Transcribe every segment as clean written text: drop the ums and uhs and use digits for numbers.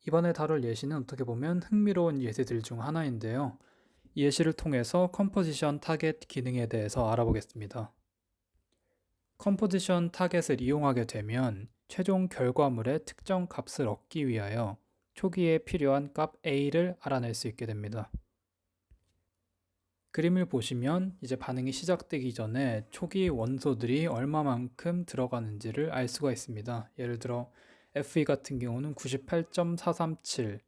이번에 다룰 예시는 어떻게 보면 흥미로운 예시들 중 하나인데요. 이 예시를 통해서 컴포지션 타겟 기능에 대해서 알아보겠습니다. 컴포지션 타겟을 이용하게 되면 최종 결과물의 특정 값을 얻기 위하여 초기에 필요한 값 A를 알아낼 수 있게 됩니다. 그림을 보시면 이제 반응이 시작되기 전에 초기 원소들이 얼마만큼 들어가는지를 알 수가 있습니다. 예를 들어 Fe 같은 경우는 98.437,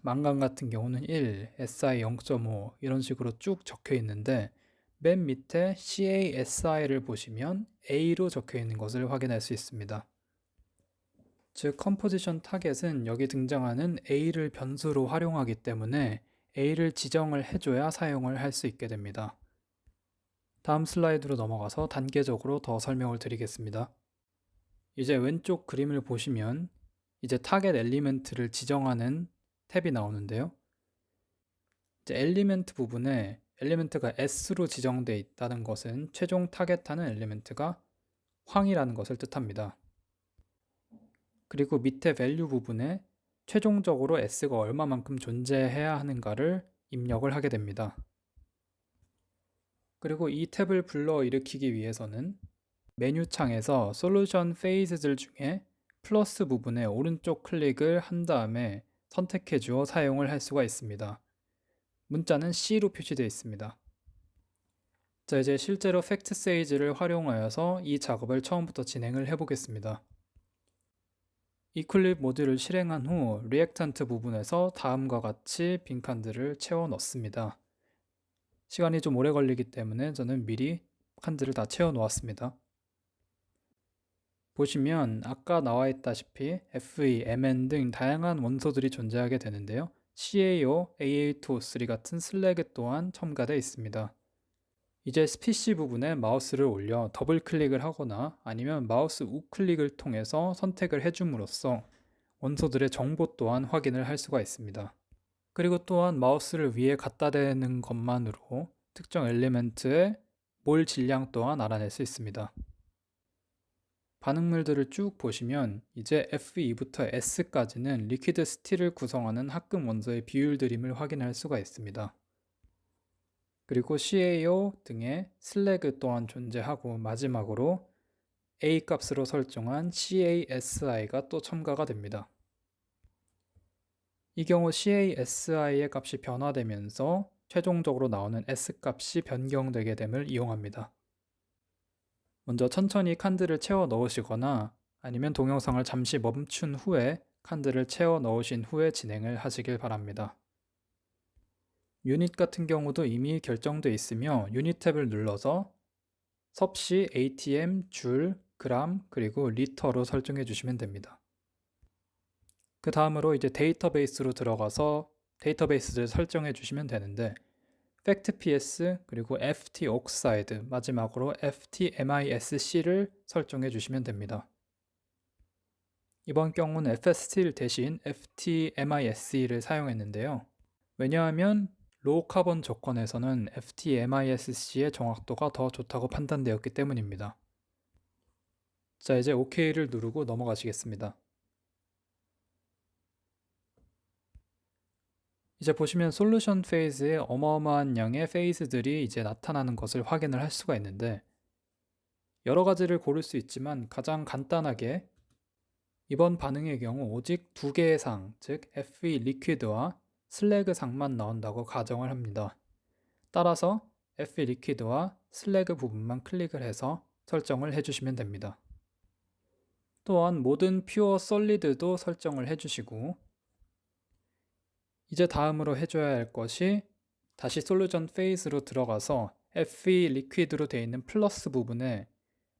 망간 같은 경우는 1, SI 0.5 이런 식으로 쭉 적혀 있는데 맨 밑에 CASI를 보시면 A로 적혀 있는 것을 확인할 수 있습니다. 즉 컴포지션 타겟은 여기 등장하는 A를 변수로 활용하기 때문에 A를 지정을 해줘야 사용을 할 수 있게 됩니다. 다음 슬라이드로 넘어가서 단계적으로 더 설명을 드리겠습니다. 이제 왼쪽 그림을 보시면 이제 타겟 엘리멘트를 지정하는 탭이 나오는데요. 이제 엘리멘트 부분에 엘리멘트가 S로 지정되어 있다는 것은 최종 타겟하는 엘리멘트가 황이라는 것을 뜻합니다. 그리고 밑에 value 부분에 최종적으로 S가 얼마만큼 존재해야 하는가를 입력을 하게 됩니다. 그리고 이 탭을 불러일으키기 위해서는 메뉴 창에서 솔루션 페이즈들 중에 플러스 부분에 오른쪽 클릭을 한 다음에 선택해 주어 사용을 할 수가 있습니다. 문자는 C로 표시되어 있습니다. 자, 이제 실제로 팩트 세이지를 활용하여서 이 작업을 처음부터 진행을 해 보겠습니다. 이클립 모듈을 실행한 후 리액턴트 부분에서 다음과 같이 빈칸들을 채워 넣습니다. 시간이 좀 오래 걸리기 때문에 저는 미리 칸들을 다 채워 놓았습니다. 보시면 아까 나와 있다시피 Fe, Mn 등 다양한 원소들이 존재하게 되는데요. CaO, AA2O3 같은 슬래그 또한 첨가되어 있습니다. 이제 PC 부분에 마우스를 올려 더블 클릭을 하거나 아니면 마우스 우클릭을 통해서 선택을 해줌으로써 원소들의 정보 또한 확인을 할 수가 있습니다. 그리고 또한 마우스를 위에 갖다 대는 것만으로 특정 엘리멘트의 몰 질량 또한 알아낼 수 있습니다. 반응물들을 쭉 보시면 이제 Fe2부터 S까지는 리퀴드 스틸을 구성하는 합금 원소의 비율들임을 확인할 수가 있습니다. 그리고 CaO 등의 슬래그 또한 존재하고 마지막으로 A 값으로 설정한 CASI가 또 첨가가 됩니다. 이 경우 CASI의 값이 변화되면서 최종적으로 나오는 S 값이 변경되게 됨을 이용합니다. 먼저 천천히 칸들을 채워 넣으시거나 아니면 동영상을 잠시 멈춘 후에 칸들을 채워 넣으신 후에 진행을 하시길 바랍니다. 유닛 같은 경우도 이미 결정되어 있으며 유닛 탭을 눌러서 섭씨, ATM, 줄, 그램, 그리고 리터로 설정해 주시면 됩니다. 그 다음으로 이제 데이터베이스로 들어가서 데이터베이스를 설정해 주시면 되는데 factps 그리고 ft-oxide 마지막으로 ft-misc를 설정해 주시면 됩니다. 이번 경우는 fstil 대신 ft-misc를 사용했는데요. 왜냐하면 로우 카본 조건에서는 ft-misc의 정확도가 더 좋다고 판단되었기 때문입니다. 자, 이제 OK를 누르고 넘어가시겠습니다. 이제 보시면 솔루션 페이즈에 어마어마한 양의 페이즈들이 이제 나타나는 것을 확인을 할 수가 있는데 여러 가지를 고를 수 있지만 가장 간단하게 이번 반응의 경우 오직 두 개의 상, 즉 Fe 리퀴드와 슬래그 상만 나온다고 가정을 합니다. 따라서 Fe 리퀴드와 슬래그 부분만 클릭을 해서 설정을 해주시면 됩니다. 또한 모든 퓨어 솔리드도 설정을 해주시고 이제 다음으로 해줘야 할 것이 다시 솔루션 페이스로 들어가서 Fe 리퀴드로 되어 있는 플러스 부분에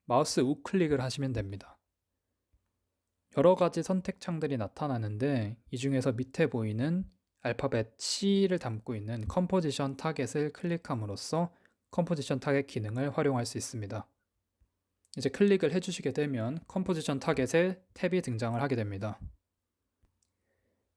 마우스 우클릭을 하시면 됩니다. 여러 가지 선택창들이 나타나는데 이 중에서 밑에 보이는 알파벳 C를 담고 있는 컴포지션 타겟을 클릭함으로써 컴포지션 타겟 기능을 활용할 수 있습니다. 이제 클릭을 해주시게 되면 컴포지션 타겟의 탭이 등장을 하게 됩니다.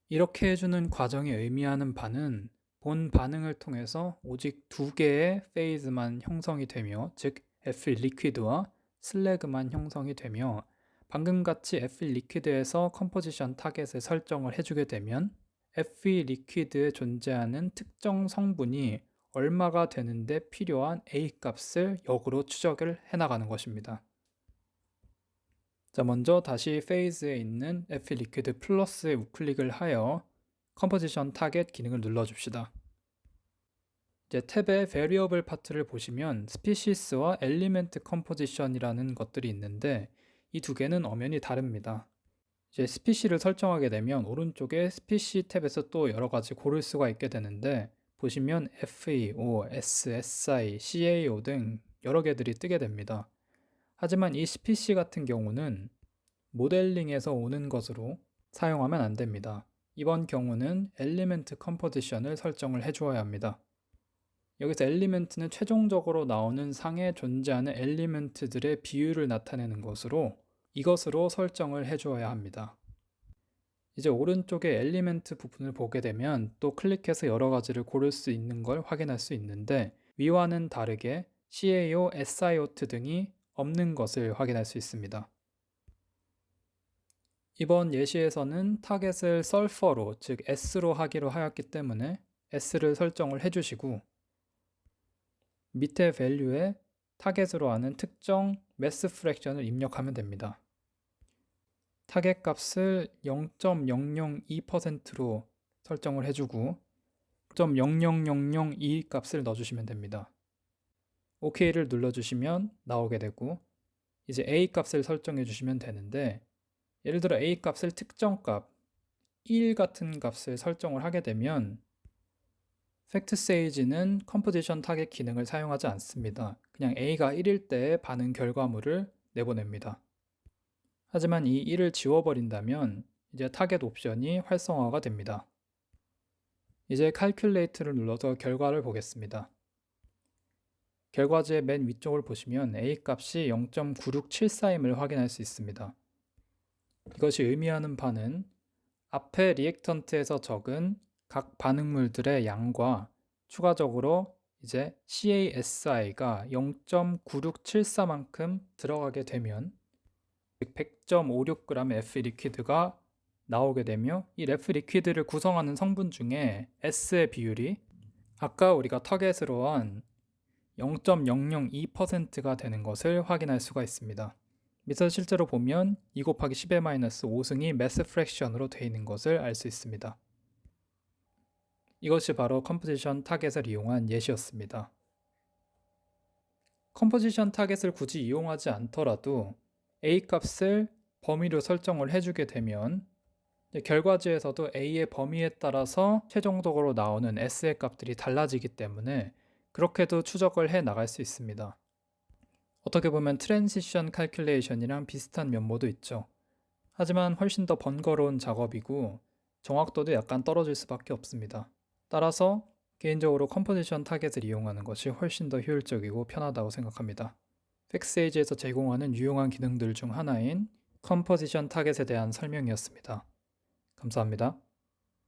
이렇게 해주는 과정이 의미하는 바는 본 반응을 통해서 오직 두 개의 페이즈만 형성이 되며 즉 F 리퀴드와 슬래그만 형성이 되며 방금 같이 FE 리퀴드에서 컴포지션 타겟을 설정을 해주게 되면 FE 리퀴드에 존재하는 특정 성분이 얼마가 되는데 필요한 A 값을 역으로 추적을 해나가는 것입니다. 자, 먼저 다시 페이즈에 있는 FE 리퀴드 플러스에 우클릭을 하여 컴포지션 타겟 기능을 눌러줍시다. 이제 탭의 Variable 파트를 보시면 Species와 Element Composition이라는 것들이 있는데 이 두 개는 엄연히 다릅니다. 이제 Species를 설정하게 되면 오른쪽에 Species 탭에서 또 여러 가지 고를 수가 있게 되는데 보시면 FEO, SSI, CAO 등 여러 개들이 뜨게 됩니다. 하지만 이 Species 같은 경우는 모델링에서 오는 것으로 사용하면 안 됩니다. 이번 경우는 Element Composition을 설정을 해주어야 합니다. 여기서 엘리멘트는 최종적으로 나오는 상에 존재하는 엘리멘트들의 비율을 나타내는 것으로 이것으로 설정을 해주어야 합니다. 이제 오른쪽에 엘리멘트 부분을 보게 되면 또 클릭해서 여러 가지를 고를 수 있는 걸 확인할 수 있는데 위와는 다르게 CAO, SIOT 등이 없는 것을 확인할 수 있습니다. 이번 예시에서는 타겟을 설퍼로 즉 S로 하기로 하였기 때문에 S를 설정을 해주시고 밑에 밸류에 타겟으로 하는 특정 매스 프랙션을 입력하면 됩니다. 타겟 값을 0.002%로 설정을 해주고 0.00002 값을 넣어주시면 됩니다. OK를 눌러주시면 나오게 되고 이제 A 값을 설정해 주시면 되는데 예를 들어 A 값을 특정 값 1 같은 값을 설정을 하게 되면 팩트세이지는 컴포지션 타겟 기능을 사용하지 않습니다. 그냥 A가 1일 때의 반응 결과물을 내보냅니다. 하지만 이 1을 지워버린다면 이제 타겟 옵션이 활성화가 됩니다. 이제 Calculate를 눌러서 결과를 보겠습니다. 결과지의 맨 위쪽을 보시면 A 값이 0.9674임을 확인할 수 있습니다. 이것이 의미하는 바는 앞에 리액턴트에서 적은 각 반응물들의 양과 추가적으로 이제 CASI가 0.9674만큼 들어가게 되면 100.56g의 F 리퀴드가 나오게 되며 이 F 리퀴드를 구성하는 성분 중에 S의 비율이 아까 우리가 타겟으로 한 0.002%가 되는 것을 확인할 수가 있습니다. 밑에서 실제로 보면 2 곱하기 10의 마이너스 5승이 매스 프랙션으로 되어 있는 것을 알 수 있습니다. 이것이 바로 컴포지션 타겟을 이용한 예시였습니다. 컴포지션 타겟을 굳이 이용하지 않더라도 A 값을 범위로 설정을 해주게 되면 결과지에서도 A의 범위에 따라서 최종적으로 나오는 S의 값들이 달라지기 때문에 그렇게도 추적을 해 나갈 수 있습니다. 어떻게 보면 트랜지션 칼큘레이션이랑 비슷한 면모도 있죠. 하지만 훨씬 더 번거로운 작업이고 정확도도 약간 떨어질 수밖에 없습니다. 따라서 개인적으로 컴포지션 타겟을 이용하는 것이 훨씬 더 효율적이고 편하다고 생각합니다. 팩세이지에서 제공하는 유용한 기능들 중 하나인 컴포지션 타겟에 대한 설명이었습니다. 감사합니다.